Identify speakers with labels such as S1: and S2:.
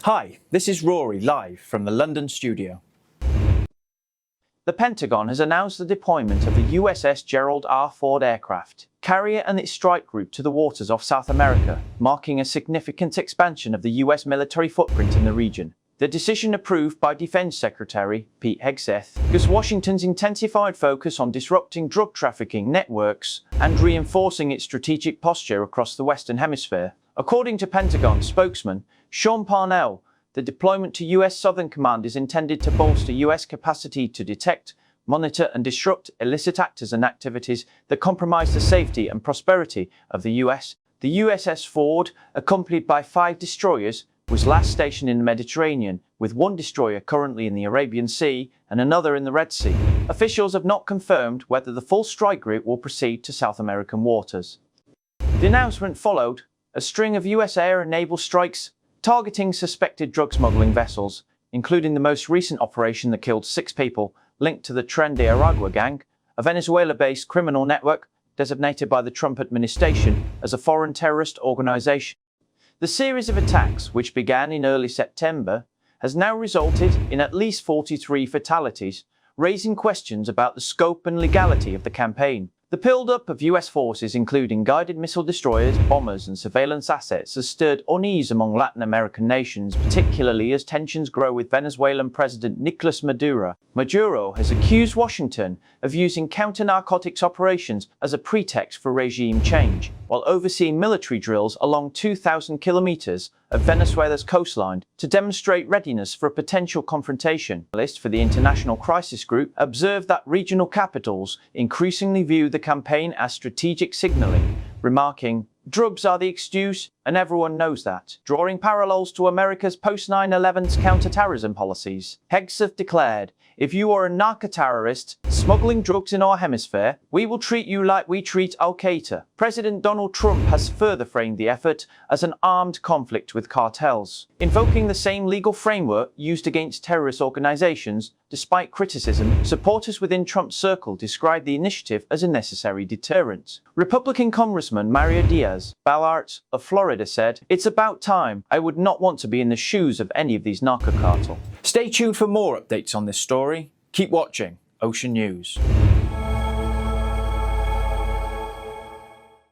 S1: Hi, this is Rory live from the London studio. The Pentagon has announced the deployment of the USS Gerald R. Ford aircraft carrier and its strike group to the waters off South America, marking a significant expansion of the US military footprint in the region. The decision approved by Defence Secretary Pete Hegseth gives Washington's intensified focus on disrupting drug trafficking networks and reinforcing its strategic posture across the Western Hemisphere. According to Pentagon spokesman Sean Parnell, the deployment to US Southern Command is intended to bolster US capacity to detect, monitor and disrupt illicit actors and activities that compromise the safety and prosperity of the US. The USS Ford, accompanied by 5 destroyers, was last stationed in the Mediterranean, with 1 destroyer currently in the Arabian Sea and another in the Red Sea. Officials have not confirmed whether the full strike group will proceed to South American waters. The announcement followed a string of US air and naval strikes targeting suspected drug smuggling vessels, including the most recent operation that killed 6 people linked to the Tren de Aragua gang, a Venezuela-based criminal network designated by the Trump administration as a foreign terrorist organization. The series of attacks, which began in early September, has now resulted in at least 43 fatalities, raising questions about the scope and legality of the campaign. The build-up of US forces, including guided missile destroyers, bombers and surveillance assets, has stirred unease among Latin American nations, particularly as tensions grow with Venezuelan President Nicolas Maduro. Maduro has accused Washington of using counter-narcotics operations as a pretext for regime change, while overseeing military drills along 2,000 kilometers of Venezuela's coastline to demonstrate readiness for a potential confrontation. Analysts for the International Crisis Group observed that regional capitals increasingly view the campaign as strategic signaling, remarking, "Drugs are the excuse, and everyone knows that," drawing parallels to America's post-9/11's counter-terrorism policies. Hegseth declared, "If you are a narco-terrorist smuggling drugs in our hemisphere, we will treat you like we treat Al-Qaeda." President Donald Trump has further framed the effort as an armed conflict with cartels, invoking the same legal framework used against terrorist organizations. Despite criticism, supporters within Trump's circle described the initiative as a necessary deterrent. Republican Congressman Mario Diaz-Balart of Florida said, "It's about time. I would not want to be in the shoes of any of these narco cartels." Stay tuned for more updates on this story. Keep watching Ocean News.